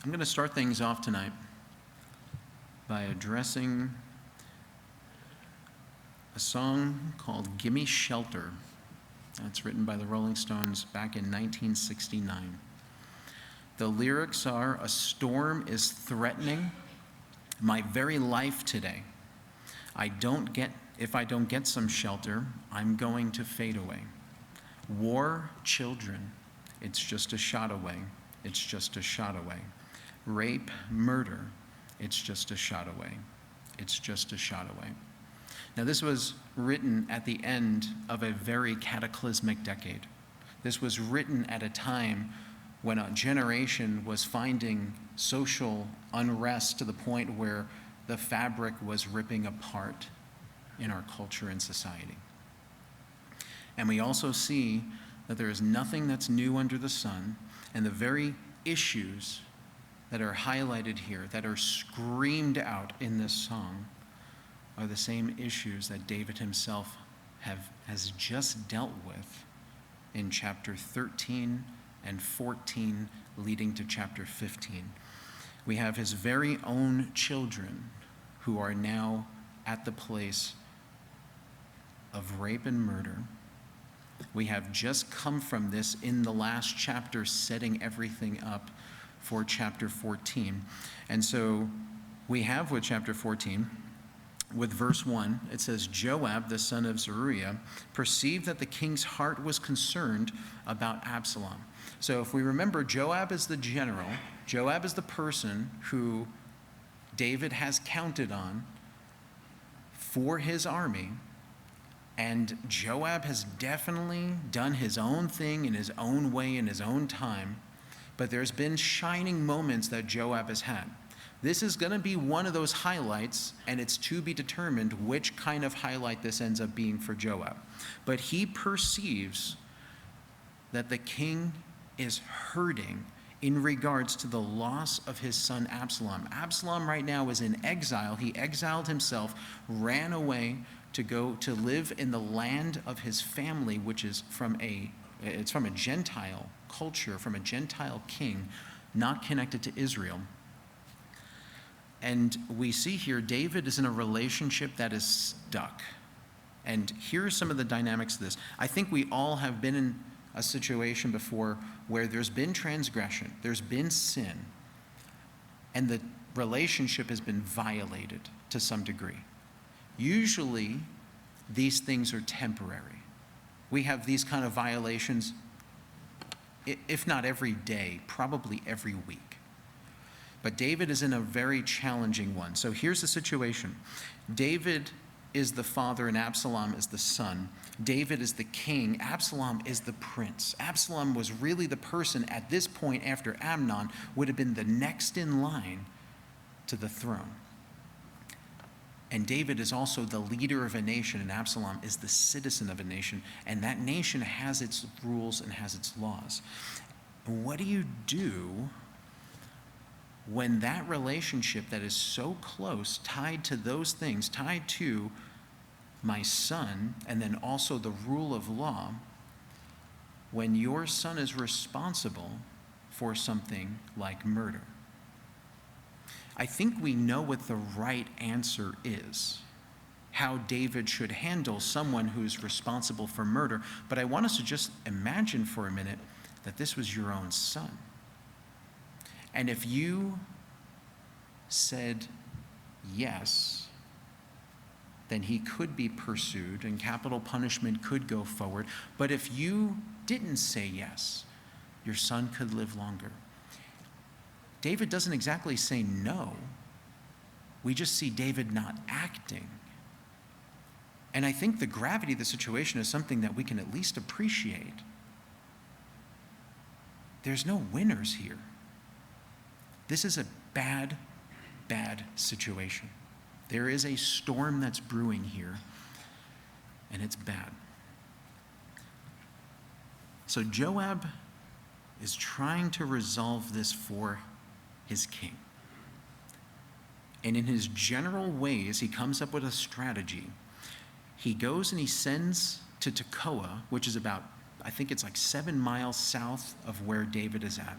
I'm going to start things off tonight by addressing a song called "Gimme Shelter." It's written by the Rolling Stones back in 1969. The lyrics are, "A storm is threatening my very life today. If I don't get some shelter, I'm going to fade away. War, children, it's just a shot away. It's just a shot away. Rape, murder, it's just a shot away. It's just a shot away." Now, this was written at the end of a very cataclysmic decade. This was written at a time when a generation was finding social unrest to the point where the fabric was ripping apart in our culture and society. And we also see that there is nothing that's new under the sun, and the very issues that are highlighted here, that are screamed out in this song, are the same issues that David himself has just dealt with in chapter 13 and 14, leading to chapter 15. We have his very own children who are now at the place of rape and murder. We have just come from this in the last chapter, setting everything up for chapter 14. And so we have with chapter 14, with verse 1, it says, "Joab, the son of Zeruiah, perceived that the king's heart was concerned about Absalom." So if we remember, Joab is the general. Joab is the person who David has counted on for his army. And Joab has definitely done his own thing in his own way, in his own time. But there's been shining moments that Joab has had. This is going to be one of those highlights, and it's to be determined which kind of highlight this ends up being for Joab. But he perceives that the king is hurting in regards to the loss of his son Absalom. Absalom right now is in exile. He exiled himself, ran away to go to live in the land of his family, which is from a Gentile culture, from a Gentile king, not connected to Israel. And we see here David is in a relationship that is stuck. And here are some of the dynamics of this. I think we all have been in a situation before where there's been transgression, there's been sin, and the relationship has been violated to some degree. Usually, these things are temporary. We have these kind of violations, if not every day, probably every week. But David is in a very challenging one. So here's the situation. David is the father and Absalom is the son. David is the king. Absalom is the prince. Absalom was really the person at this point after Amnon would have been the next in line to the throne. And David is also the leader of a nation, and Absalom is the citizen of a nation, and that nation has its rules and has its laws. What do you do when that relationship that is so close, tied to those things, tied to my son, and then also the rule of law, when your son is responsible for something like murder? I think we know what the right answer is, how David should handle someone who's responsible for murder, but I want us to just imagine for a minute that this was your own son. And if you said yes, then he could be pursued and capital punishment could go forward. But if you didn't say yes, your son could live longer. David doesn't exactly say no. We just see David not acting. And I think the gravity of the situation is something that we can at least appreciate. There's no winners here. This is a bad, bad situation. There is a storm that's brewing here, and it's bad. So Joab is trying to resolve this for his king. And in his general ways, he comes up with a strategy. He goes and he sends to Tekoa, which is about, I think it's like 7 miles south of where David is at.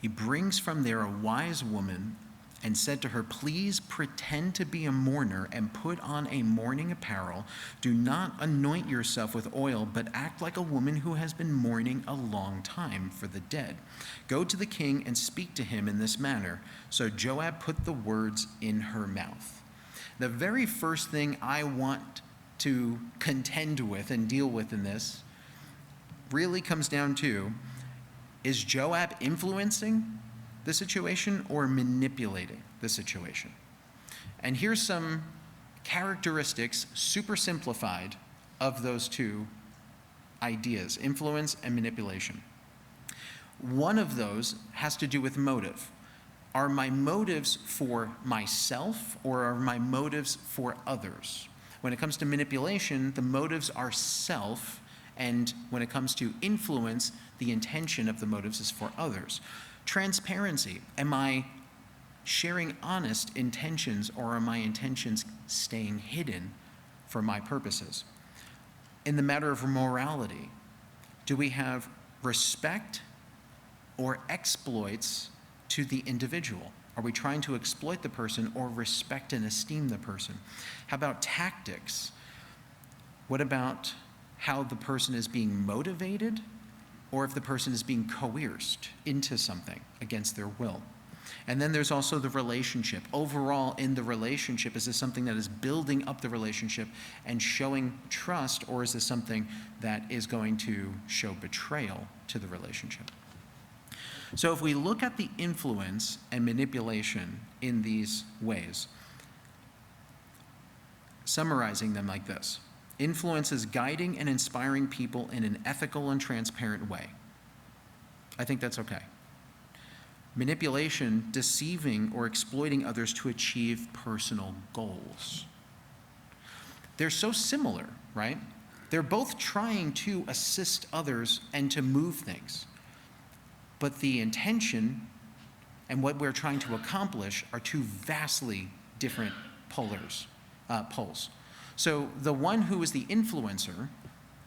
He brings from there a wise woman and said to her, "Please pretend to be a mourner and put on a mourning apparel. Do not anoint yourself with oil, but act like a woman who has been mourning a long time for the dead. Go to the king and speak to him in this manner." So Joab put the words in her mouth. The very first thing I want to contend with and deal with in this really comes down to, is Joab influencing the situation or manipulating the situation? And here's some characteristics, super simplified, of those two ideas, influence and manipulation. One of those has to do with motive. Are my motives for myself or are my motives for others? When it comes to manipulation, the motives are self, and when it comes to influence, the intention of the motives is for others. Transparency. Am I sharing honest intentions, or are my intentions staying hidden for my purposes? In the matter of morality, do we have respect or exploits to the individual? Are we trying to exploit the person or respect and esteem the person? How about tactics? What about how the person is being motivated, or if the person is being coerced into something against their will? And then there's also the relationship. Overall, in the relationship, is this something that is building up the relationship and showing trust, or is this something that is going to show betrayal to the relationship? So if we look at the influence and manipulation in these ways, summarizing them like this: influence is guiding and inspiring people in an ethical and transparent way. I think that's okay. Manipulation, deceiving or exploiting others to achieve personal goals. They're so similar, right? They're both trying to assist others and to move things. But the intention and what we're trying to accomplish are two vastly different poles. So the one who is the influencer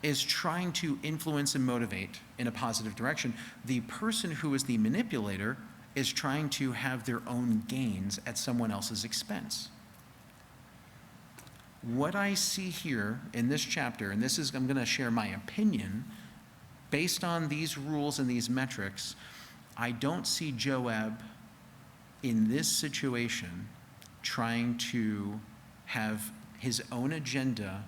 is trying to influence and motivate in a positive direction. The person who is the manipulator is trying to have their own gains at someone else's expense. What I see here in this chapter, and this is, I'm going to share my opinion, based on these rules and these metrics, I don't see Joab in this situation trying to have his own agenda.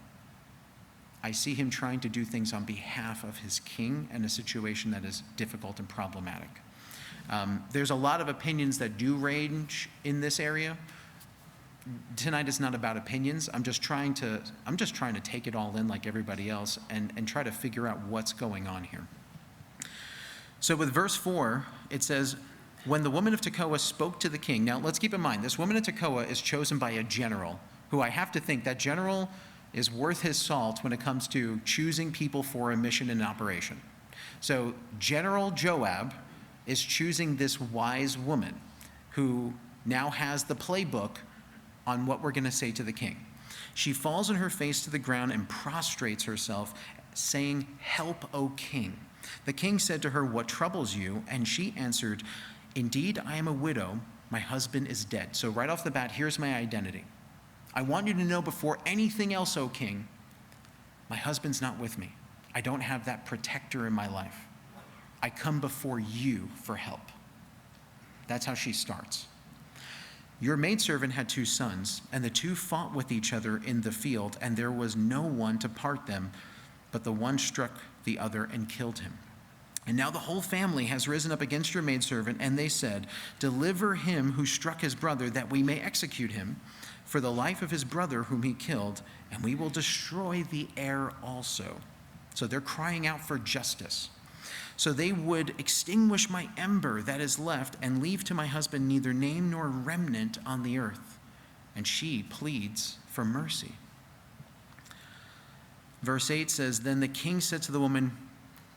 I see him trying to do things on behalf of his king in a situation that is difficult and problematic. There's a lot of opinions that do range in this area. Tonight is not about opinions. I'm just trying to take it all in like everybody else and try to figure out what's going on here. So with verse 4, it says, when the woman of Tekoa spoke to the king. Now let's keep in mind, this woman of Tekoa is chosen by a general, who I have to think that general is worth his salt when it comes to choosing people for a mission and operation. So General Joab is choosing this wise woman who now has the playbook on what we're going to say to the king. She falls on her face to the ground and prostrates herself, saying, "Help, O king." The king said to her, "What troubles you?" And she answered, "Indeed, I am a widow. My husband is dead." So right off the bat, here's my identity. I want you to know before anything else, O king, my husband's not with me. I don't have that protector in my life. I come before you for help. That's how she starts. Your maidservant had 2 sons, and the 2 fought with each other in the field, and there was no one to part them, but the one struck the other and killed him. And now the whole family has risen up against your maidservant, and they said, "Deliver him who struck his brother, that we may execute him for the life of his brother whom he killed, and we will destroy the heir also." So they're crying out for justice. "So they would extinguish my ember that is left, and leave to my husband neither name nor remnant on the earth." And she pleads for mercy. Verse 8 says, "Then the king said to the woman,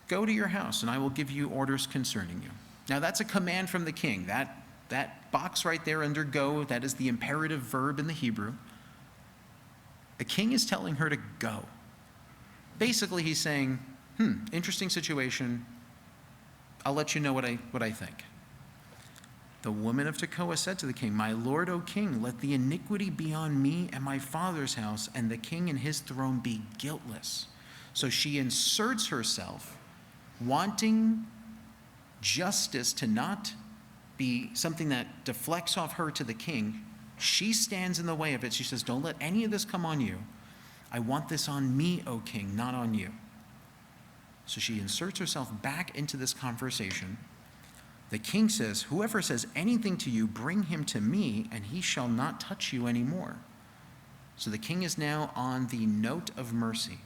'Go to your house, and I will give you orders concerning you.'" Now that's a command from the king. That box right there under go, that is the imperative verb in the Hebrew. The king is telling her to go. Basically, he's saying, interesting situation. I'll let you know what I think. The woman of Tekoa said to the king, "My lord, O king, let the iniquity be on me and my father's house, and the king and his throne be guiltless." So she inserts herself, wanting justice to not be something that deflects off her to the king. She stands in the way of it. She says, "Don't let any of this come on you. I want this on me, O king, not on you." So she inserts herself back into this conversation. The king says, "Whoever says anything to you, bring him to me, and he shall not touch you anymore." So the king is now on the note of mercy.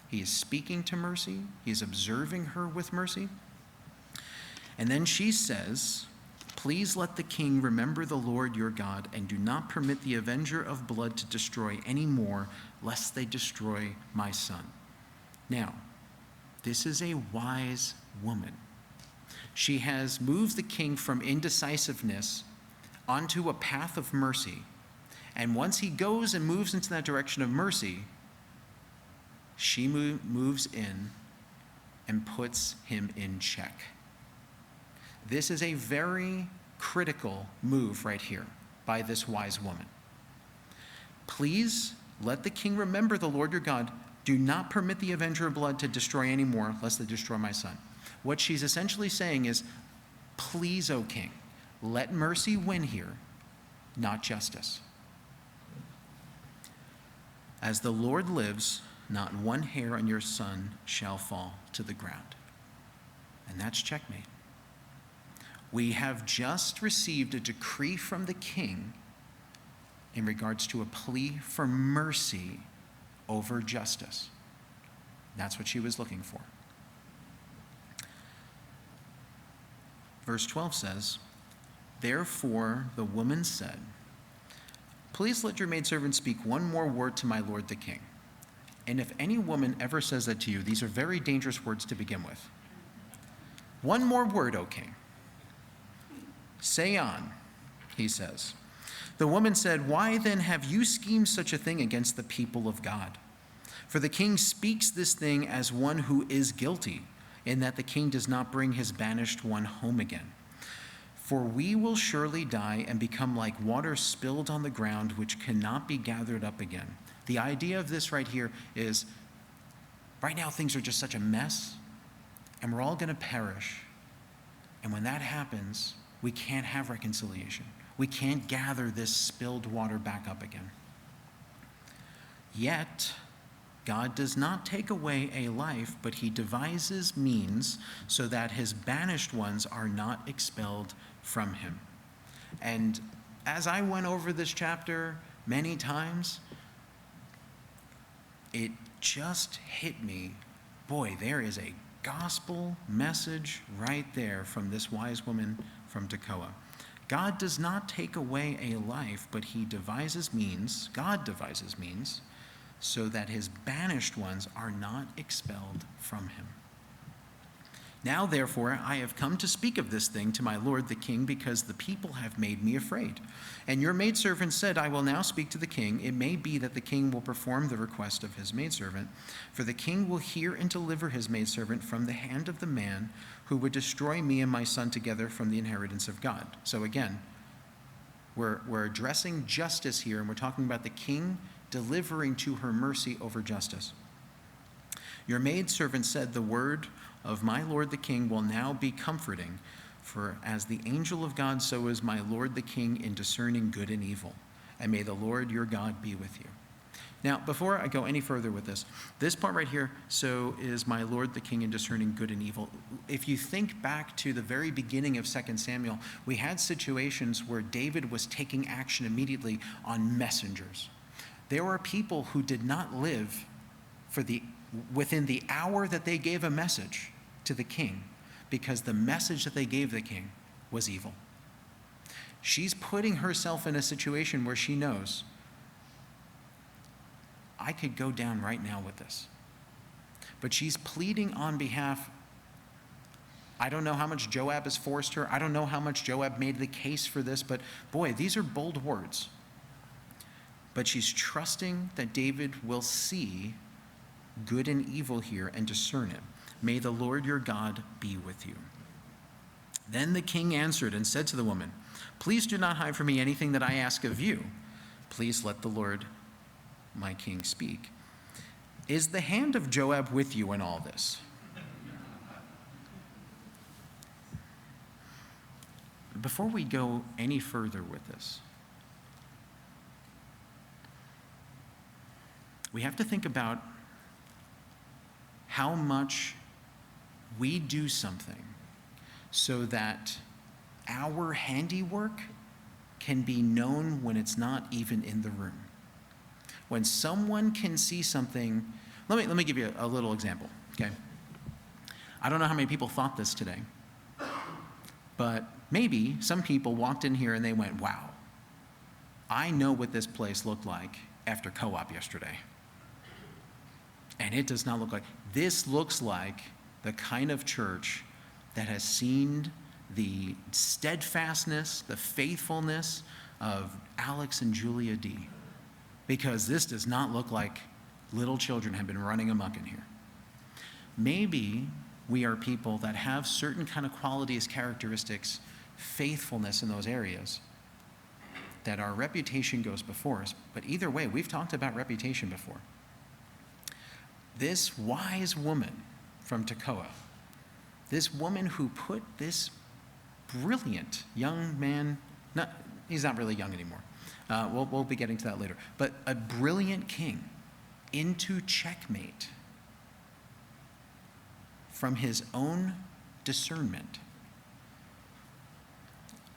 He is speaking to mercy. He is observing her with mercy. And then she says, "Please let the king remember the Lord your God, and do not permit the avenger of blood to destroy any more, lest they destroy my son." Now, this is a wise woman. She has moved the king from indecisiveness onto a path of mercy. And once he goes and moves into that direction of mercy, she moves in and puts him in check. This is a very critical move right here by this wise woman. "Please let the king remember the Lord your God. Do not permit the avenger of blood to destroy any more, lest they destroy my son." What she's essentially saying is, please, O king, let mercy win here, not justice. "As the Lord lives, not one hair on your son shall fall to the ground." And that's checkmate. We have just received a decree from the king in regards to a plea for mercy over justice. That's what she was looking for. Verse 12 says, "Therefore the woman said, 'Please let your maidservant speak one more word to my lord the king.' And if any woman ever says that to you," these are very dangerous words to begin with. "One more word, O king. Say on," he says. The woman said, "Why then have you schemed such a thing against the people of God? For the king speaks this thing as one who is guilty, in that the king does not bring his banished one home again. For we will surely die and become like water spilled on the ground, which cannot be gathered up again." The idea of this right here is, right now things are just such a mess, and we're all going to perish. And when that happens, we can't have reconciliation. We can't gather this spilled water back up again. Yet, God does not take away a life, but he devises means so that his banished ones are not expelled from him. And as I went over this chapter many times, it just hit me, boy, there is a gospel message right there from this wise woman from Tekoa. God does not take away a life, but he devises means, God devises means, so that his banished ones are not expelled from him. Now, therefore, I have come to speak of this thing to my lord the king, because the people have made me afraid. And your maidservant said, I will now speak to the king. It may be that the king will perform the request of his maidservant, for the king will hear and deliver his maidservant from the hand of the man who would destroy me and my son together from the inheritance of God. So again, we're addressing justice here, and we're talking about the king delivering to her mercy over justice. Your maidservant said, the word of my lord the king will now be comforting, for as the angel of God, so is my lord the king in discerning good and evil. And may the Lord your God be with you. Now, before I go any further with this part right here, so is my lord the king in discerning good and evil. If you think back to the very beginning of 2 Samuel, we had situations where David was taking action immediately on messengers. There were people who did not live within the hour that they gave a message to the king, because the message that they gave the king was evil. She's putting herself in a situation where she knows, I could go down right now with this. But she's pleading on behalf. I don't know how much Joab has forced her. I don't know how much Joab made the case for this, but boy, these are bold words. But she's trusting that David will see good and evil here and discern it. May the Lord your God be with you. Then the king answered and said to the woman, "Please do not hide from me anything that I ask of you. Please let the Lord my king speak. Is the hand of Joab with you in all this?" Before we go any further with this, we have to think about how much we do something so that our handiwork can be known when it's not even in the room. When someone can see something, let me give you a little example, okay? I don't know how many people thought this today, but maybe some people walked in here and they went, "Wow, I know what this place looked like after co-op yesterday. And it does not look like, this looks like the kind of church that has seen the steadfastness, the faithfulness of Alex and Julia D. Because this does not look like little children have been running amok in here." Maybe we are people that have certain kind of qualities, characteristics, faithfulness in those areas, that our reputation goes before us. But either way, we've talked about reputation before. This wise woman from Tekoa, this woman who put this brilliant young man, he's not really young anymore. We'll be getting to that later. But a brilliant king into checkmate from his own discernment.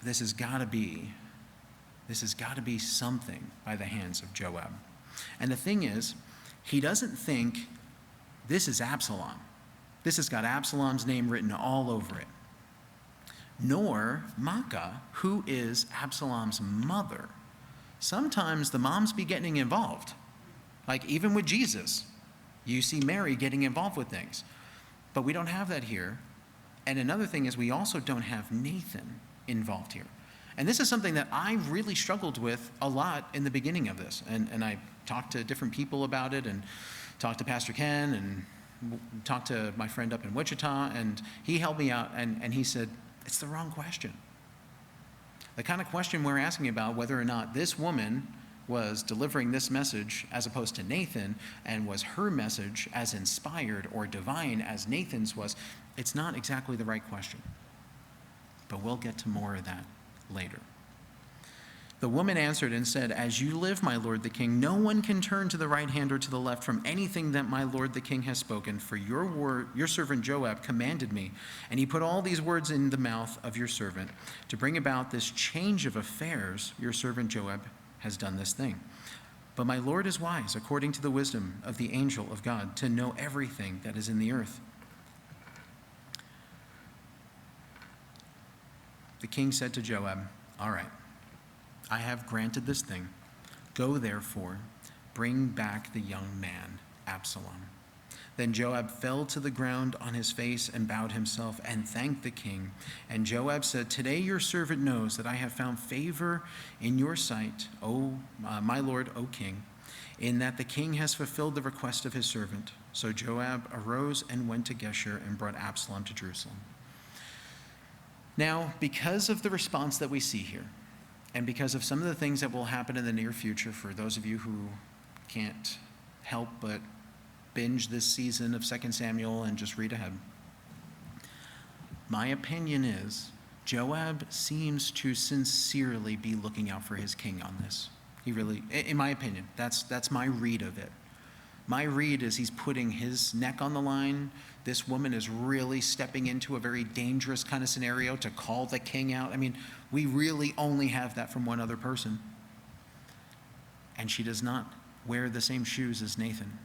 This has got to be something by the hands of Joab. And the thing is, he doesn't think this is Absalom. This has got Absalom's name written all over it. Nor Maacah, who is Absalom's mother. Sometimes the moms be getting involved. Like even with Jesus, you see Mary getting involved with things. But we don't have that here. And another thing is we also don't have Nathan involved here. And this is something that I really struggled with a lot in the beginning of this. And I talked to different people about it, and talked to Pastor Ken, and talked to my friend up in Wichita, and he helped me out, and he said, it's the wrong question. The kind of question we're asking about whether or not this woman was delivering this message as opposed to Nathan, and was her message as inspired or divine as Nathan's was, it's not exactly the right question. But we'll get to more of that later. The woman answered and said, "As you live, my lord the king, no one can turn to the right hand or to the left from anything that my lord the king has spoken. For your servant Joab commanded me, and he put all these words in the mouth of your servant to bring about this change of affairs. Your servant Joab has done this thing. But my lord is wise, according to the wisdom of the angel of God, to know everything that is in the earth." The king said to Joab, "All right, I have granted this thing. Go therefore, bring back the young man, Absalom." Then Joab fell to the ground on his face and bowed himself and thanked the king. And Joab said, "Today your servant knows that I have found favor in your sight, my lord, O king, in that the king has fulfilled the request of his servant." So Joab arose and went to Geshur and brought Absalom to Jerusalem. Now, because of the response that we see here, and because of some of the things that will happen in the near future, for those of you who can't help but binge this season of 2 Samuel and just read ahead, my opinion is Joab seems to sincerely be looking out for his king on this. He really, in my opinion, that's my read of it. My read is he's putting his neck on the line. This woman is really stepping into a very dangerous kind of scenario to call the king out. I mean, we really only have that from one other person. And she does not wear the same shoes as Nathan.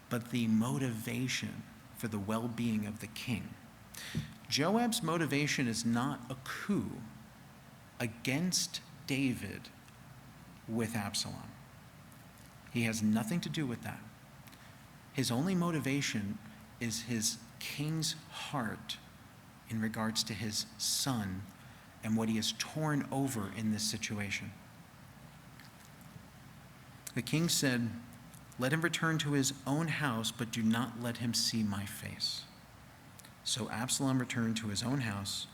But the motivation for the well-being of the king. Joab's motivation is not a coup against David with Absalom. He has nothing to do with that. His only motivation is his king's heart in regards to his son and what he has torn over in this situation. The king said, "Let him return to his own house, but do not let him see my face." So Absalom returned to his own house,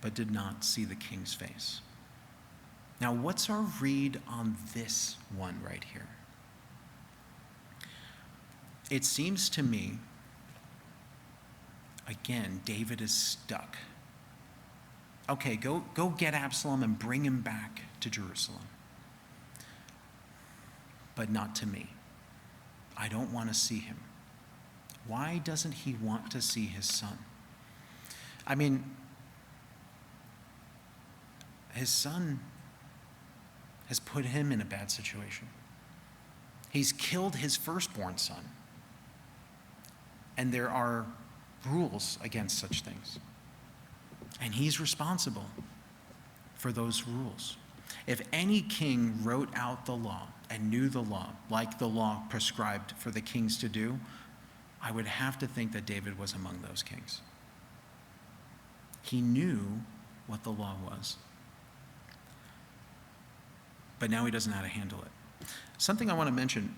but did not see the king's face. Now, what's our read on this one right here? It seems to me, again, David is stuck. Okay, go get Absalom and bring him back to Jerusalem. But not to me. I don't want to see him. Why doesn't he want to see his son? I mean, his son has put him in a bad situation. He's killed his firstborn son. And there are rules against such things. And he's responsible for those rules. If any king wrote out the law and knew the law, like the law prescribed for the kings to do, I would have to think that David was among those kings. He knew what the law was. But now he doesn't know how to handle it. Something I want to mention,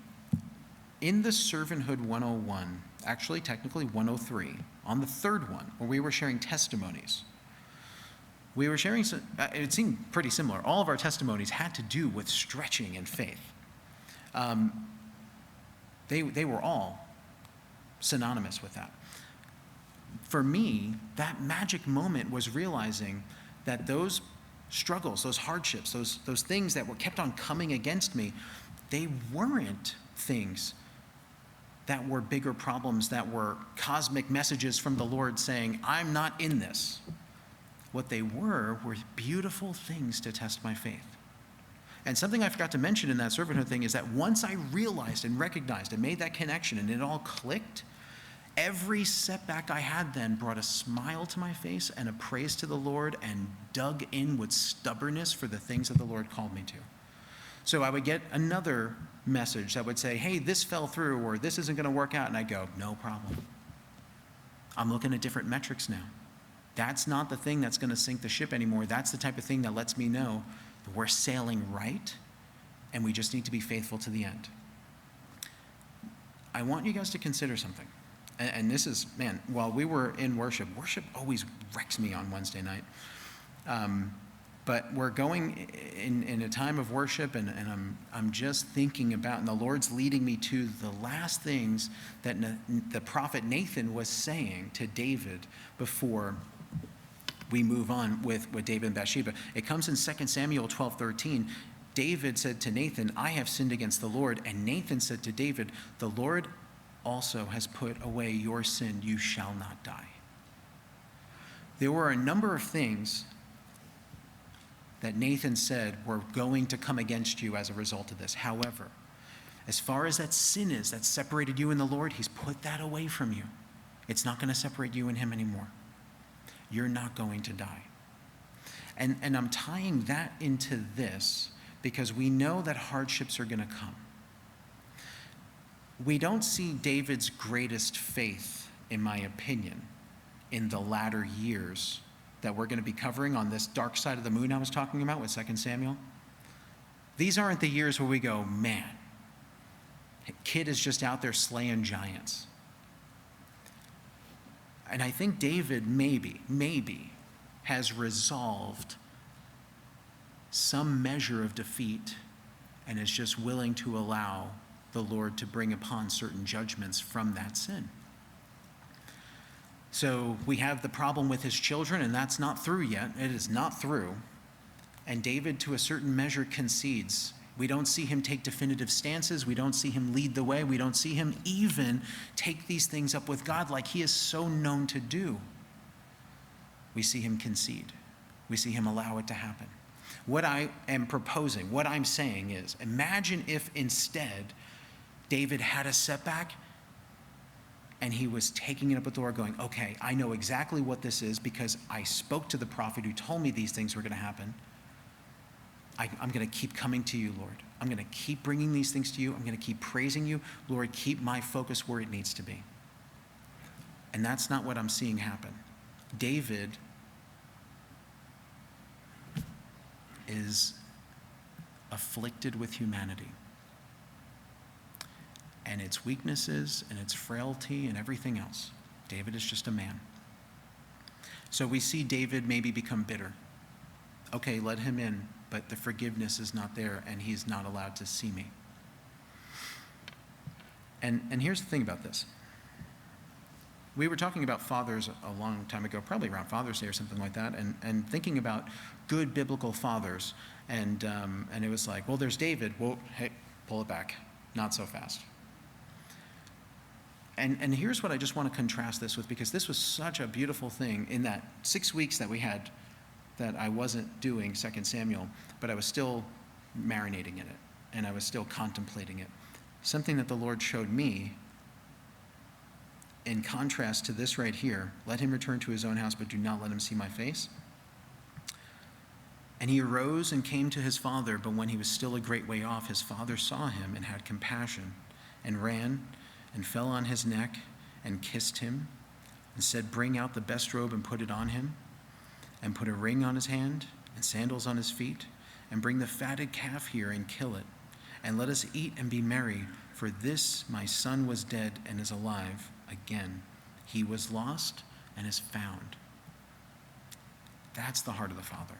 in the Servanthood 101, actually technically 103, on the third one, where we were sharing testimonies, we were sharing, it seemed pretty similar. All of our testimonies had to do with stretching in faith. They were all synonymous with that. For me, that magic moment was realizing that those struggles, those hardships, those things that were kept on coming against me, they weren't things that were bigger problems, that were cosmic messages from the Lord saying, I'm not in this. What they were beautiful things to test my faith. And something I forgot to mention in that servanthood thing is that once I realized and recognized and made that connection and it all clicked, every setback I had then brought a smile to my face and a praise to the Lord and dug in with stubbornness for the things that the Lord called me to. So I would get another message that would say, hey, this fell through, or this isn't going to work out. And I go, no problem. I'm looking at different metrics now. That's not the thing that's going to sink the ship anymore. That's the type of thing that lets me know that we're sailing right and we just need to be faithful to the end. I want you guys to consider something. And this is, man, while we were in worship always wrecks me on Wednesday night. But we're going in a time of worship, and I'm just thinking about, and the Lord's leading me to the last things that the prophet Nathan was saying to David before we move on with David and Bathsheba. It comes in 2 Samuel 12:13. David said to Nathan, I have sinned against the Lord. And Nathan said to David, the Lord also has put away your sin. You shall not die. There were a number of things that Nathan said were going to come against you as a result of this. However, as far as that sin is that separated you and the Lord, he's put that away from you. It's not going to separate you and him anymore. You're not going to die. And I'm tying that into this because we know that hardships are going to come. We don't see David's greatest faith, in my opinion, in the latter years that we're going to be covering on this dark side of the moon I was talking about with 2 Samuel. These aren't the years where we go, man, kid is just out there slaying giants. And I think David maybe has resolved some measure of defeat and is just willing to allow the Lord to bring upon certain judgments from that sin. So we have the problem with his children, and that's not through yet. It is not through. And David, to a certain measure, concedes. We don't see him take definitive stances. We don't see him lead the way. We don't see him even take these things up with God like he is so known to do. We see him concede. We see him allow it to happen. What I am proposing, what I'm saying is, imagine if instead David had a setback and he was taking it up with the Lord going, okay, I know exactly what this is because I spoke to the prophet who told me these things were going to happen. I'm going to keep coming to you, Lord. I'm going to keep bringing these things to you. I'm going to keep praising you. Lord, keep my focus where it needs to be. And that's not what I'm seeing happen. David is afflicted with humanity and its weaknesses and its frailty and everything else. David is just a man. So we see David maybe become bitter. Okay, let him in, but the forgiveness is not there, and he's not allowed to see me. And here's the thing about this. We were talking about fathers a long time ago, probably around Father's Day or something like that, and thinking about good biblical fathers. And it was like, well, there's David. Well, hey, pull it back. Not so fast. And here's what I just want to contrast this with, because this was such a beautiful thing in that 6 weeks that we had that I wasn't doing 2 Samuel, but I was still marinating in it, and I was still contemplating it. Something that the Lord showed me in contrast to this right here: let him return to his own house, but do not let him see my face. And he arose and came to his father, but when he was still a great way off, his father saw him and had compassion, and ran and fell on his neck and kissed him, and said, bring out the best robe and put it on him, and put a ring on his hand and sandals on his feet, and bring the fatted calf here and kill it, and let us eat and be merry, for this my son was dead and is alive again. He was lost and is found. That's the heart of the Father.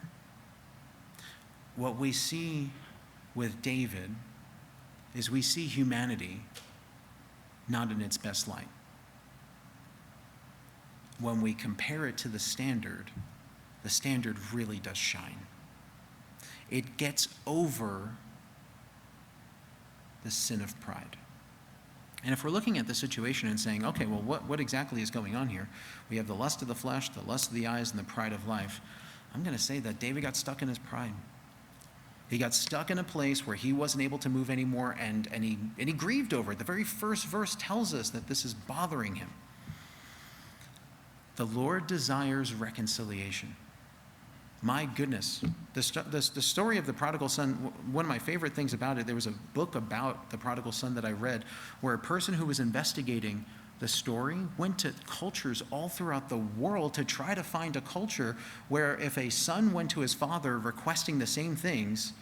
What we see with David is we see humanity not in its best light. When we compare it to the standard really does shine. It gets over the sin of pride. And if we're looking at the situation and saying, okay, well, what exactly is going on here? We have the lust of the flesh, the lust of the eyes, and the pride of life. I'm going to say that David got stuck in his pride. He got stuck in a place where he wasn't able to move anymore, and he grieved over it. The very first verse tells us that this is bothering him. The Lord desires reconciliation. My goodness, the story of the prodigal son, one of my favorite things about it, there was a book about the prodigal son that I read, where a person who was investigating the story went to cultures all throughout the world to try to find a culture where if a son went to his father requesting the same things,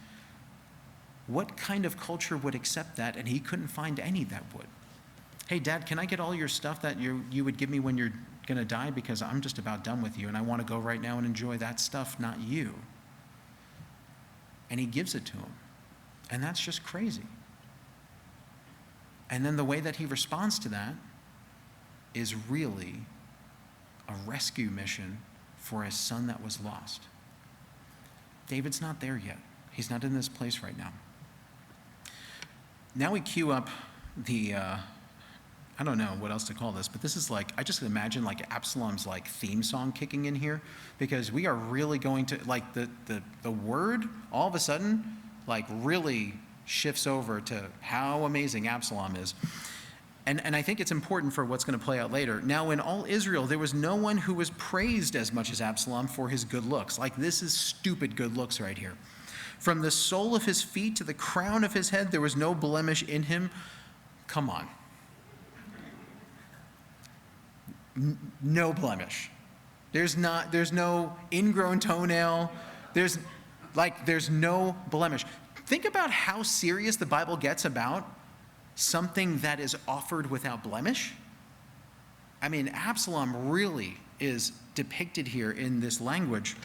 what kind of culture would accept that? And he couldn't find any that would. Hey, Dad, can I get all your stuff that you would give me when you're going to die, because I'm just about done with you and I want to go right now and enjoy that stuff, not you. And he gives it to him. And that's just crazy. And then the way that he responds to that is really a rescue mission for a son that was lost. David's not there yet. He's not in this place right now. Now we cue up the I don't know what else to call this, but this is like, I just imagine like Absalom's like theme song kicking in here, because we are really going to, like the word all of a sudden like really shifts over to how amazing Absalom is. And I think it's important for what's going to play out later. Now in all Israel, there was no one who was praised as much as Absalom for his good looks. Like, this is stupid good looks right here. From the sole of his feet to the crown of his head, there was no blemish in him. Come on. No blemish. There's no ingrown toenail. There's no blemish. Think about how serious the Bible gets about something that is offered without blemish. I mean, Absalom really is depicted here in this language.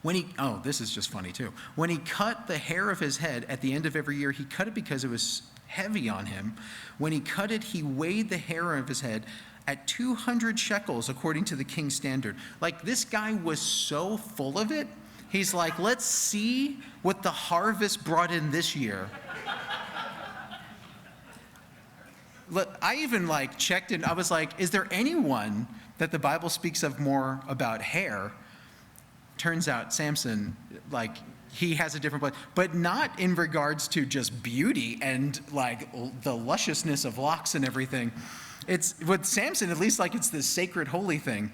This is just funny too. When he cut the hair of his head at the end of every year, he cut it because it was heavy on him. When he cut it, he weighed the hair of his head at 200 shekels, according to the king's standard. Like, this guy was so full of it. He's like, let's see what the harvest brought in this year. Look, I even checked in. I was like, is there anyone that the Bible speaks of more about hair? Turns out Samson, he has a different place, but not in regards to just beauty and the lusciousness of locks and everything. It's with Samson, at least, it's this sacred, holy thing.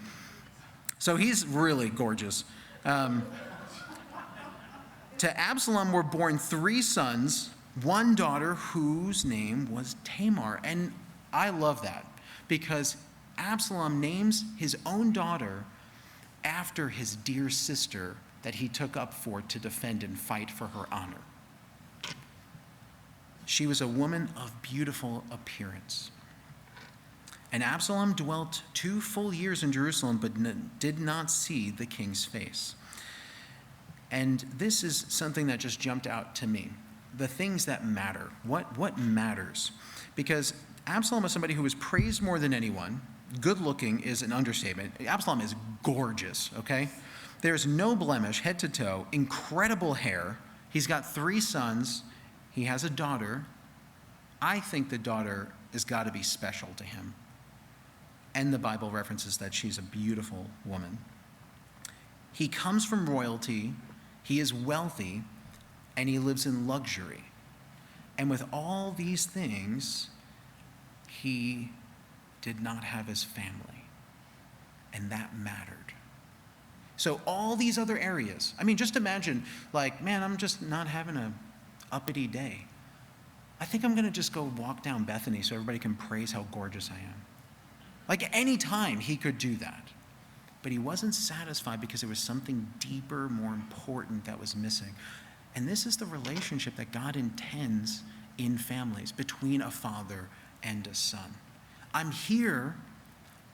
So he's really gorgeous. To Absalom were born 3 sons, 1 daughter whose name was Tamar. And I love that, because Absalom names his own daughter after his dear sister that he took up for to defend and fight for her honor. She was a woman of beautiful appearance. And Absalom dwelt 2 full years in Jerusalem, but did not see the king's face. And this is something that just jumped out to me. The things that matter. What matters? Because Absalom is somebody who was praised more than anyone. Good looking is an understatement. Absalom is gorgeous, okay? There's no blemish, head to toe, incredible hair. He's got 3 sons. He has a daughter. I think the daughter has got to be special to him. And the Bible references that she's a beautiful woman. He comes from royalty, he is wealthy, and he lives in luxury. And with all these things, he did not have his family. And that mattered. So all these other areas, I mean, just imagine, like, man, I'm just not having a uppity day. I think I'm going to just go walk down Bethany so everybody can praise how gorgeous I am. Like, any time he could do that. But he wasn't satisfied because there was something deeper, more important that was missing. And this is the relationship that God intends in families between a father and a son. I'm here,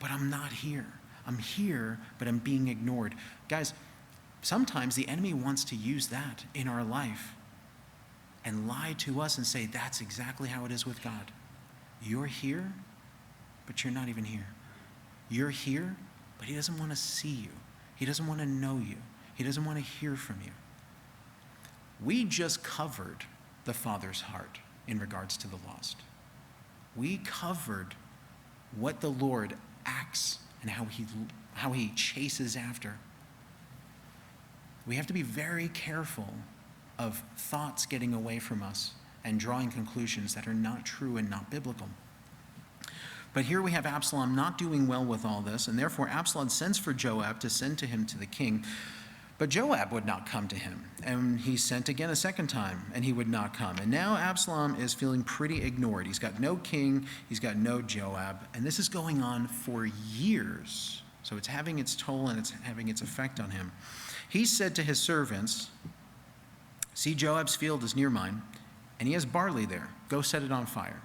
but I'm not here. I'm here, but I'm being ignored. Guys, sometimes the enemy wants to use that in our life and lie to us and say, that's exactly how it is with God. You're here, but you're not even here. You're here, but he doesn't want to see you. He doesn't want to know you. He doesn't want to hear from you. We just covered the Father's heart in regards to the lost. We covered what the Lord acts and how he chases after. We have to be very careful of thoughts getting away from us and drawing conclusions that are not true and not biblical. But here we have Absalom not doing well with all this, and therefore Absalom sends for Joab to send to him to the king. But Joab would not come to him, and he sent again a second time, and he would not come. And now Absalom is feeling pretty ignored. He's got no king, he's got no Joab, and this is going on for years. So it's having its toll and it's having its effect on him. He said to his servants, see, Joab's field is near mine, and he has barley there. Go set it on fire.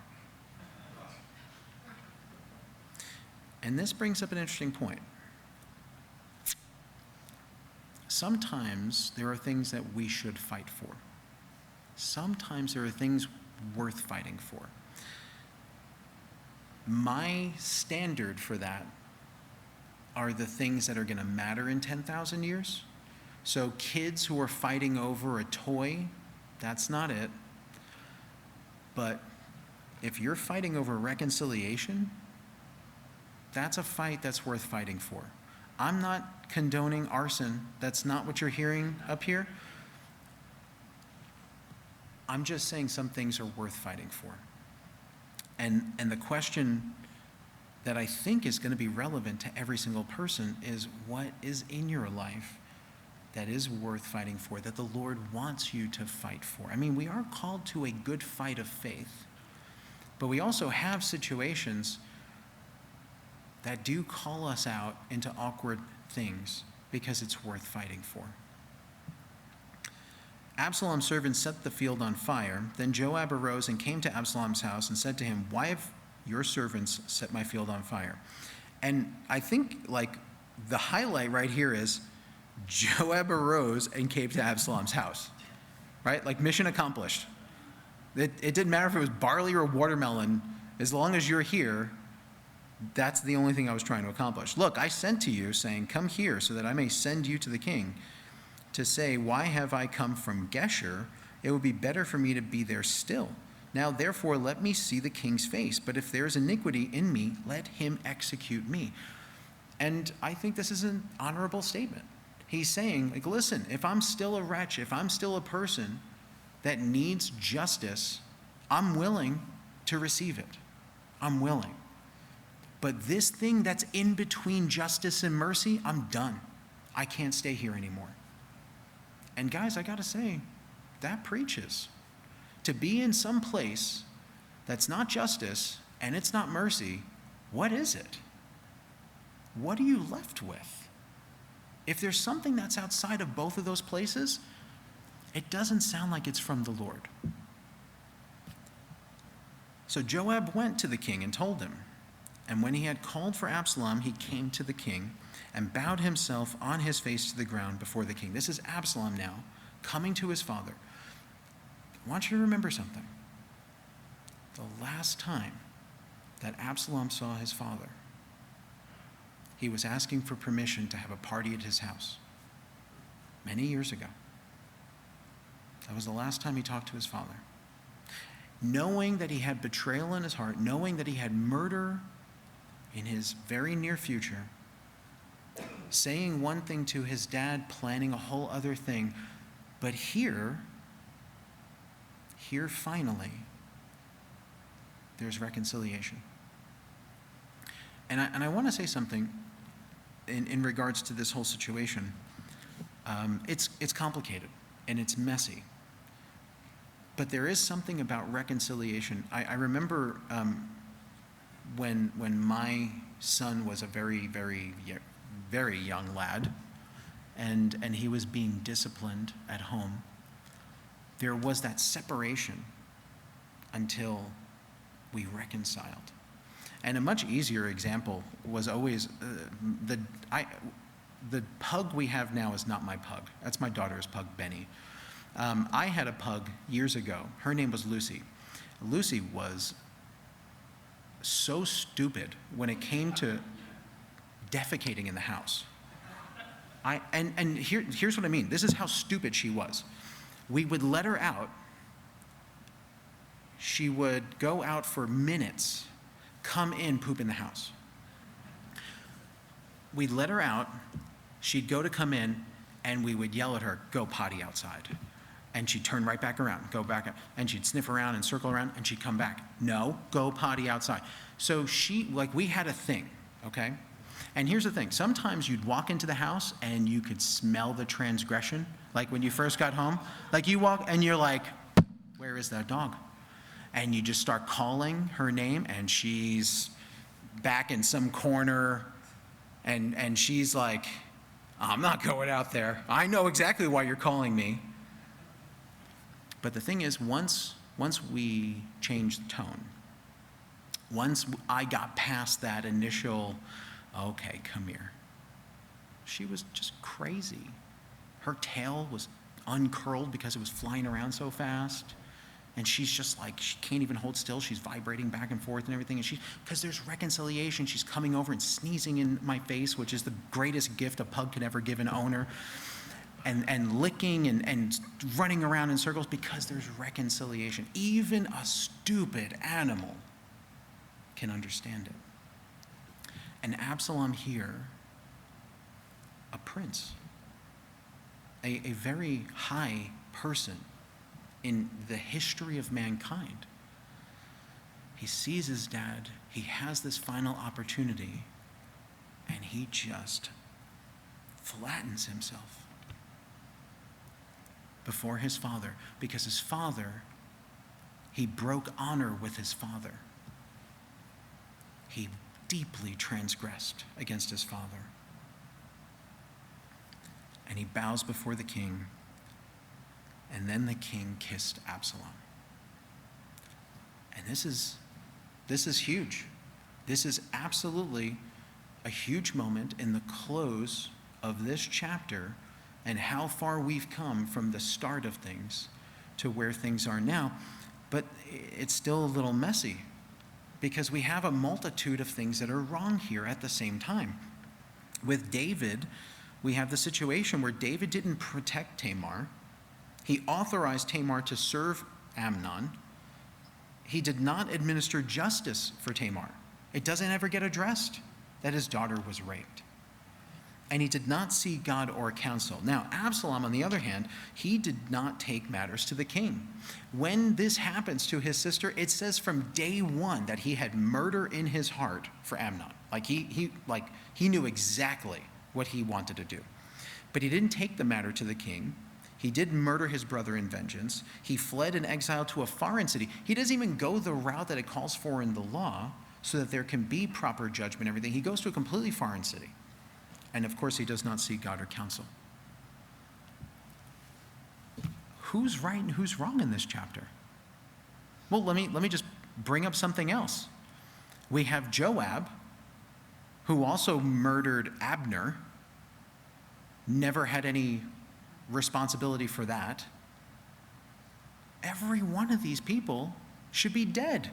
And this brings up an interesting point. Sometimes there are things that we should fight for. Sometimes there are things worth fighting for. My standard for that are the things that are going to matter in 10,000 years. So kids who are fighting over a toy, that's not it. But if you're fighting over reconciliation, that's a fight that's worth fighting for. I'm not condoning arson. That's not what you're hearing up here. I'm just saying some things are worth fighting for. And the question that I think is going to be relevant to every single person is, what is in your life that is worth fighting for, that the Lord wants you to fight for? I mean, we are called to a good fight of faith, but we also have situations that do call us out into awkward things because it's worth fighting for. Absalom's servants set the field on fire. Then Joab arose and came to Absalom's house and said to him, why have your servants set my field on fire? And I think, like, the highlight right here is Joab arose and came to Absalom's house, right? Like, mission accomplished. It didn't matter if it was barley or watermelon. As long as you're here, that's the only thing I was trying to accomplish. Look, I sent to you, saying, come here so that I may send you to the king to say, why have I come from Geshur? It would be better for me to be there still. Now, therefore, let me see the king's face. But if there is iniquity in me, let him execute me. And I think this is an honorable statement. He's saying, like, listen, if I'm still a wretch, if I'm still a person that needs justice, I'm willing to receive it. I'm willing. But this thing that's in between justice and mercy, I'm done. I can't stay here anymore. And guys, I got to say, that preaches. To be in some place that's not justice and it's not mercy, what is it? What are you left with? If there's something that's outside of both of those places, it doesn't sound like it's from the Lord. So Joab went to the king and told him, And when he had called for Absalom, he came to the king and bowed himself on his face to the ground before the king. This is Absalom now, coming to his father. I want you to remember something. The last time that Absalom saw his father, he was asking for permission to have a party at his house many years ago. That was the last time he talked to his father. Knowing that he had betrayal in his heart, knowing that he had murder in his very near future, saying one thing to his dad, planning a whole other thing. But here finally, there's reconciliation. And I want to say something in regards to this whole situation. It's complicated and it's messy. But there is something about reconciliation. I remember when my son was a very, very, very young lad, and he was being disciplined at home, there was that separation until we reconciled. And a much easier example was always the pug we have now is not my pug. That's my daughter's pug, Benny. I had a pug years ago. Her name was Lucy. Lucy was so stupid when it came to defecating in the house. Here's what I mean. This is how stupid she was. We would let her out. She would go out for minutes, come in, poop in the house. We'd let her out. She'd go to come in, and we would yell at her, "Go potty outside." And she'd turn right back around, go back, and she'd sniff around and circle around, and she'd come back. "No, go potty outside." So we had a thing, okay? And here's the thing. Sometimes you'd walk into the house and you could smell the transgression. Like when you first got home. Like you walk and you're like, where is that dog? And you just start calling her name and she's back in some corner and she's like, "I'm not going out there. I know exactly why you're calling me." But the thing is, once we changed the tone, once I got past that initial, "Okay, come here," she was just crazy. Her tail was uncurled because it was flying around so fast. And she's just like, she can't even hold still. She's vibrating back and forth and everything. And because there's reconciliation, she's coming over and sneezing in my face, which is the greatest gift a pug could ever give an owner. And licking and running around in circles because there's reconciliation. Even a stupid animal can understand it. And Absalom here, a prince, a very high person in the history of mankind. He sees his dad, he has this final opportunity, and he just flattens himself before his father, because his father, he broke honor with his father. He deeply transgressed against his father. And he bows before the king, and then the king kissed Absalom. And this is huge. This is absolutely a huge moment in the close of this chapter and how far we've come from the start of things to where things are now. But it's still a little messy because we have a multitude of things that are wrong here at the same time. With David, we have the situation where David didn't protect Tamar. He authorized Tamar to serve Amnon. He did not administer justice for Tamar. It doesn't ever get addressed that his daughter was raped. And he did not see God or counsel. Now, Absalom, on the other hand, he did not take matters to the king. When this happens to his sister, it says from day one that he had murder in his heart for Amnon. He knew exactly what he wanted to do. But he didn't take the matter to the king. He did murder his brother in vengeance. He fled in exile to a foreign city. He doesn't even go the route that it calls for in the law so that there can be proper judgment and everything. He goes to a completely foreign city. And of course, he does not seek God or counsel. Who's right and who's wrong in this chapter? Well, let me just bring up something else. We have Joab, who also murdered Abner, never had any responsibility for that. Every one of these people should be dead.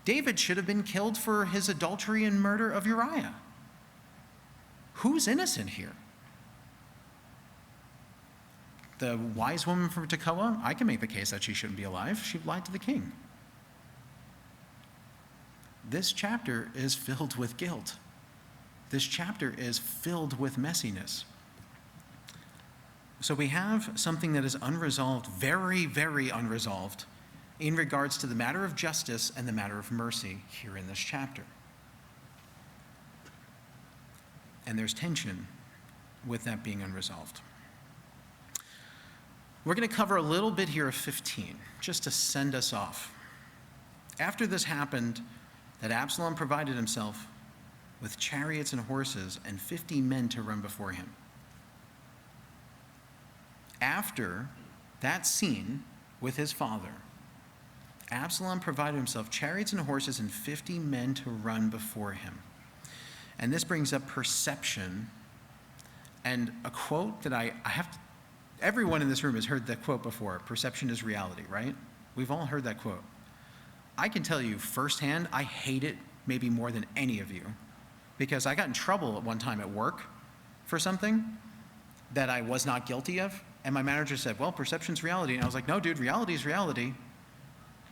David should have been killed for his adultery and murder of Uriah. Who's innocent here? The wise woman from Tekoa, I can make the case that she shouldn't be alive. She lied to the king. This chapter is filled with guilt. This chapter is filled with messiness. So we have something that is unresolved, very, very unresolved, in regards to the matter of justice and the matter of mercy here in this chapter. And there's tension with that being unresolved. We're going to cover a little bit here of 15, just to send us off. After this happened, that Absalom provided himself with chariots and horses and 50 men to run before him. After that scene with his father, Absalom provided himself chariots and horses and 50 men to run before him. And this brings up perception and a quote that I have to, everyone in this room has heard that quote before. Perception is reality, right? We've all heard that quote. I can tell you firsthand, I hate it maybe more than any of you, because I got in trouble at one time at work for something that I was not guilty of. And my manager said, well, perception's reality. And I was like, no, dude, reality is reality.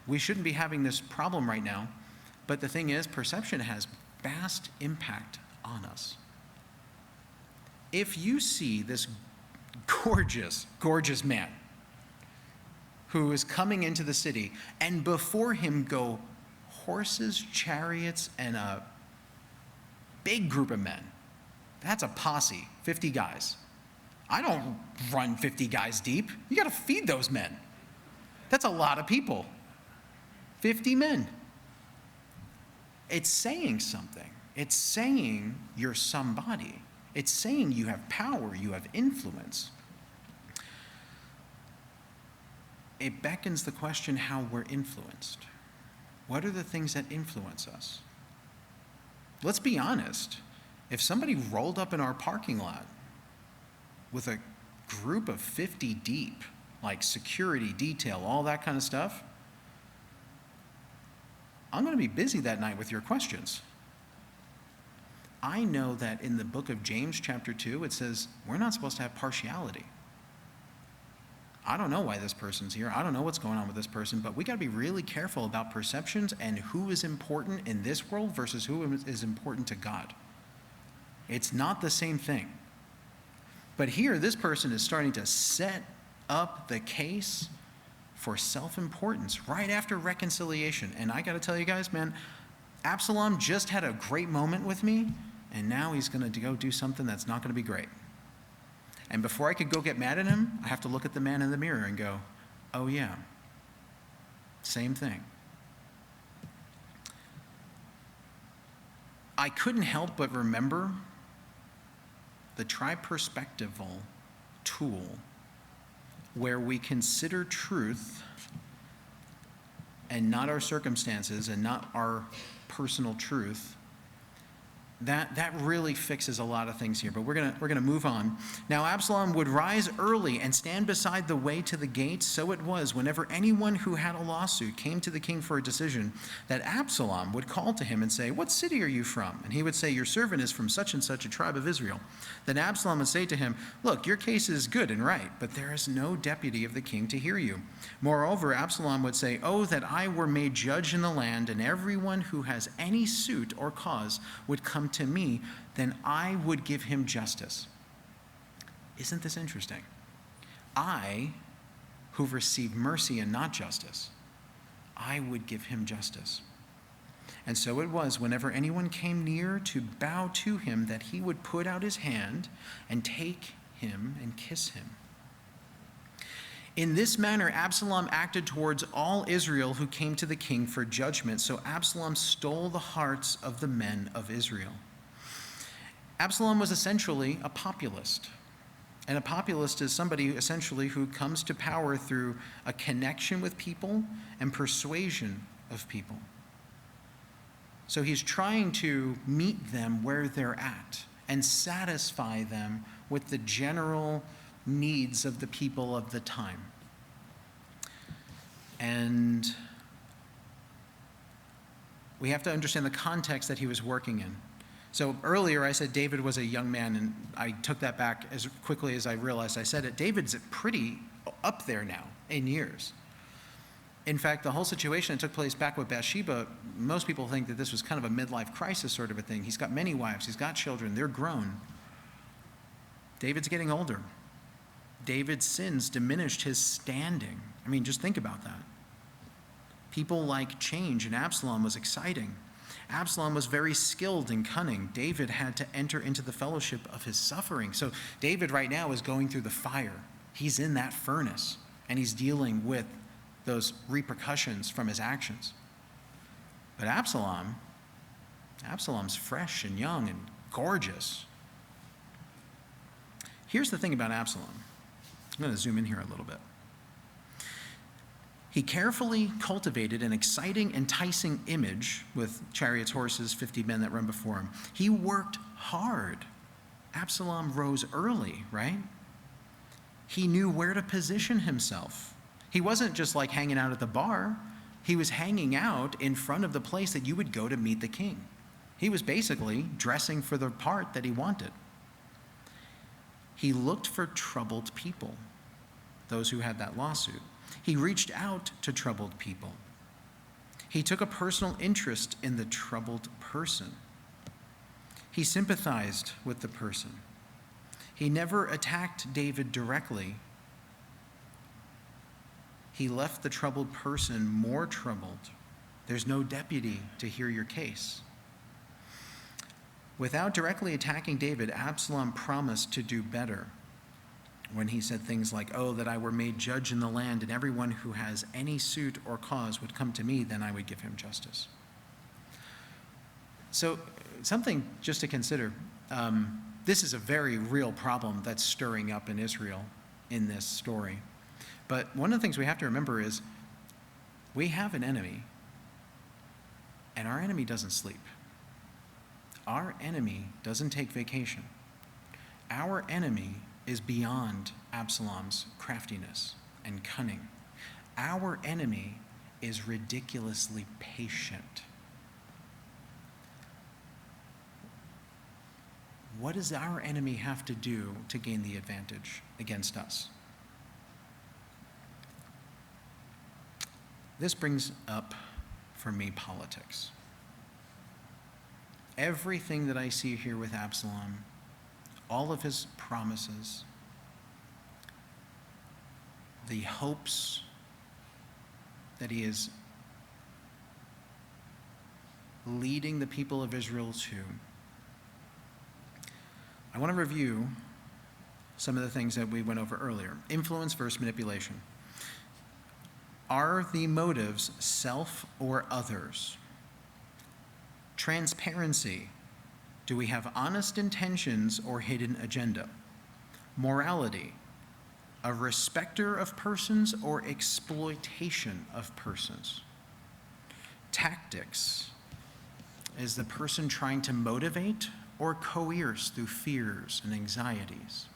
We shouldn't be having this problem right now. But the thing is, perception has vast impact on us. If you see this gorgeous, gorgeous man who is coming into the city, and before him go horses, chariots, and a big group of men, that's a posse, 50 guys. I don't run 50 guys deep. You got to feed those men. That's a lot of people. 50 men. It's saying something. It's saying you're somebody. It's saying you have power, you have influence. It beckons the question how we're influenced. What are the things that influence us? Let's be honest. If somebody rolled up in our parking lot with a group of 50 deep, like security, detail, all that kind of stuff, I'm going to be busy that night with your questions. I know that in the book of James chapter 2, it says we're not supposed to have partiality. I don't know why this person's here. I don't know what's going on with this person, but we got to be really careful about perceptions and who is important in this world versus who is important to God. It's not the same thing. But here, this person is starting to set up the case for self-importance right after reconciliation. And I got to tell you guys, man, Absalom just had a great moment with me, and now he's going to go do something that's not going to be great. And before I could go get mad at him, I have to look at the man in the mirror and go, oh yeah, same thing. I couldn't help but remember the tri-perspectival tool where we consider truth and not our circumstances and not our personal truth. That really fixes a lot of things here, but we're gonna move on. Now Absalom would rise early and stand beside the way to the gate. So it was, whenever anyone who had a lawsuit came to the king for a decision, that Absalom would call to him and say, what city are you from? And he would say, your servant is from such and such a tribe of Israel. Then Absalom would say to him, look, your case is good and right, but there is no deputy of the king to hear you. Moreover, Absalom would say, oh, that I were made judge in the land, and everyone who has any suit or cause would come to me, then I would give him justice. Isn't this interesting? I, who've received mercy and not justice, I would give him justice. And so it was, whenever anyone came near to bow to him, that he would put out his hand and take him and kiss him. In this manner, Absalom acted towards all Israel who came to the king for judgment. So Absalom stole the hearts of the men of Israel. Absalom was essentially a populist. And a populist is somebody essentially who comes to power through a connection with people and persuasion of people. So he's trying to meet them where they're at and satisfy them with the general needs of the people of the time. And we have to understand the context that he was working in. So earlier I said David was a young man, and I took that back as quickly as I realized I said it. David's pretty up there now in years. In fact, the whole situation that took place back with Bathsheba, most people think that this was kind of a midlife crisis sort of a thing. He's got many wives, he's got children, they're grown. David's getting older. David's sins diminished his standing. I mean, just think about that. People like change, and Absalom was exciting. Absalom was very skilled and cunning. David had to enter into the fellowship of his suffering. So David right now is going through the fire. He's in that furnace, and he's dealing with those repercussions from his actions. But Absalom's fresh and young and gorgeous. Here's the thing about Absalom. I'm going to zoom in here a little bit. He carefully cultivated an exciting, enticing image with chariots, horses, 50 men that run before him. He worked hard. Absalom rose early, right? He knew where to position himself. He wasn't just like hanging out at the bar. He was hanging out in front of the place that you would go to meet the king. He was basically dressing for the part that he wanted. He looked for troubled people, those who had that lawsuit. He reached out to troubled people. He took a personal interest in the troubled person. He sympathized with the person. He never attacked David directly. He left the troubled person more troubled. There's no deputy to hear your case. Without directly attacking David, Absalom promised to do better when he said things like, "Oh, that I were made judge in the land, and everyone who has any suit or cause would come to me, then I would give him justice." So something just to consider. This is a very real problem that's stirring up in Israel in this story. But one of the things we have to remember is we have an enemy, and our enemy doesn't sleep. Our enemy doesn't take vacation. Our enemy is beyond Absalom's craftiness and cunning. Our enemy is ridiculously patient. What does our enemy have to do to gain the advantage against us? This brings up, for me, politics. Everything that I see here with Absalom, all of his promises, the hopes that he is leading the people of Israel to. I want to review some of the things that we went over earlier. Influence versus manipulation. Are the motives self or others? Transparency. Do we have honest intentions or hidden agenda? Morality. A respecter of persons or exploitation of persons? Tactics. Is the person trying to motivate or coerce through fears and anxieties?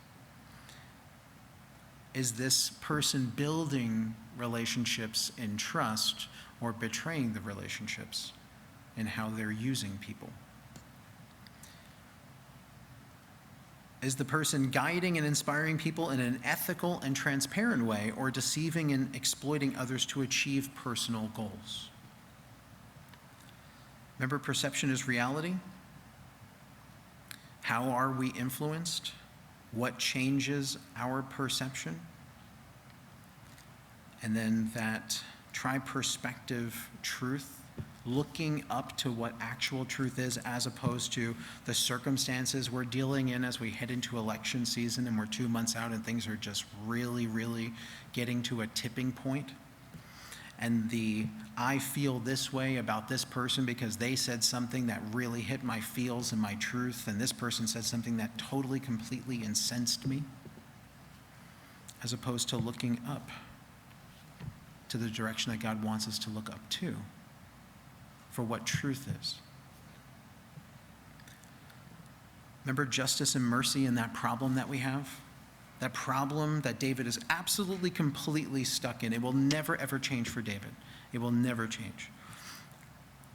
Is this person building relationships in trust or betraying the relationships in how they're using people? Is the person guiding and inspiring people in an ethical and transparent way, or deceiving and exploiting others to achieve personal goals? Remember, perception is reality. How are we influenced? What changes our perception? And then that tri-perspective truth, looking up to what actual truth is as opposed to the circumstances we're dealing in as we head into election season and we're 2 months out and things are just really, really getting to a tipping point. And I feel this way about this person because they said something that really hit my feels and my truth, and this person said something that totally, completely incensed me, as opposed to looking up to the direction that God wants us to look up to for what truth is. Remember justice and mercy and that problem that we have? That problem that David is absolutely, completely stuck in. It will never, ever change for David. It will never change.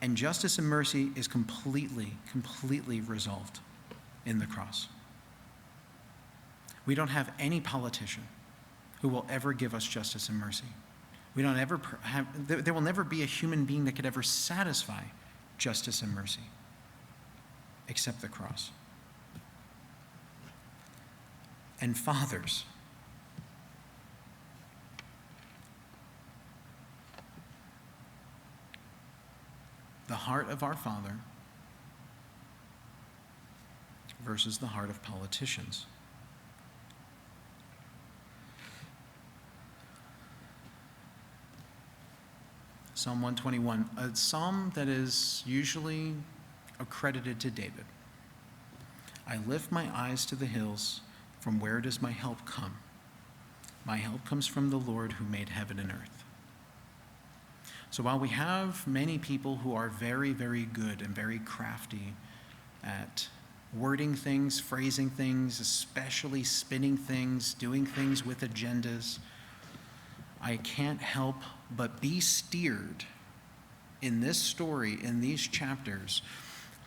And justice and mercy is completely, completely resolved in the cross. We don't have any politician who will ever give us justice and mercy. We don't ever have, there will never be a human being that could ever satisfy justice and mercy except the cross. And fathers, the heart of our Father versus the heart of politicians. Psalm 121, a psalm that is usually accredited to David. I lift my eyes to the hills. From where does my help come? My help comes from the Lord who made heaven and earth. So while we have many people who are very, very good and very crafty at wording things, phrasing things, especially spinning things, doing things with agendas, I can't help but be steered in this story, in these chapters,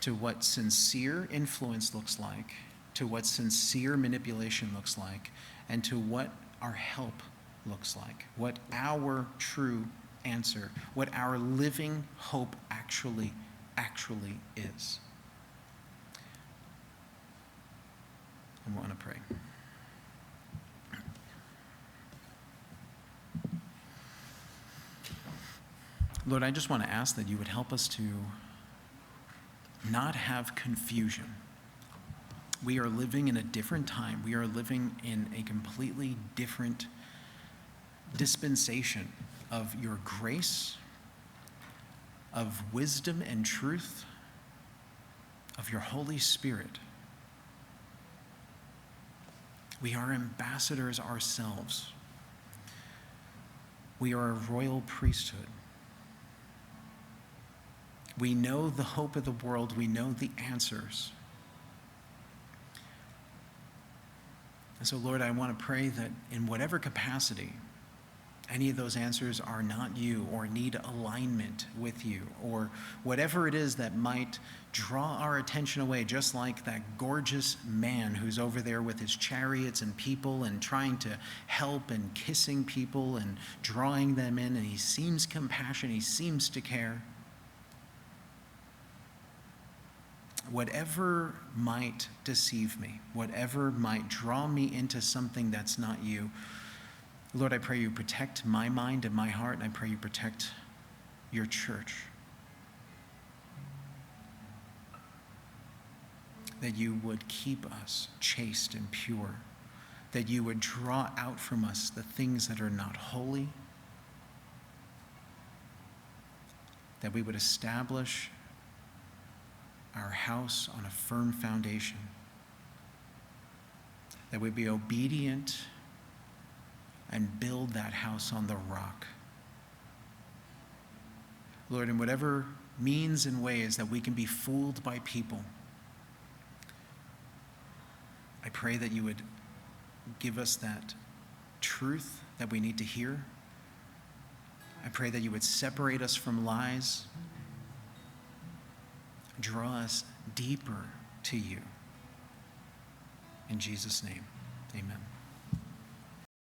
to what sincere influence looks like, to what sincere manipulation looks like, and to what our help looks like, what our true answer, what our living hope actually is. I want to pray. Lord, I just want to ask that you would help us to not have confusion. We are living in a different time. We are living in a completely different dispensation of your grace, of wisdom and truth, of your Holy Spirit. We are ambassadors ourselves. We are a royal priesthood. We know the hope of the world. We know the answers. And so, Lord, I want to pray that in whatever capacity any of those answers are not you or need alignment with you, or whatever it is that might draw our attention away, just like that gorgeous man who's over there with his chariots and people and trying to help and kissing people and drawing them in, and he seems compassionate, he seems to care. Whatever might deceive me, whatever might draw me into something that's not you, Lord, I pray you protect my mind and my heart, and I pray you protect your church. That you would keep us chaste and pure, that you would draw out from us the things that are not holy, that we would establish our house on a firm foundation, that we'd be obedient and build that house on the rock. Lord, in whatever means and ways that we can be fooled by people, I pray that you would give us that truth that we need to hear. I pray that you would separate us from lies, draw us deeper to you. In Jesus' name, amen.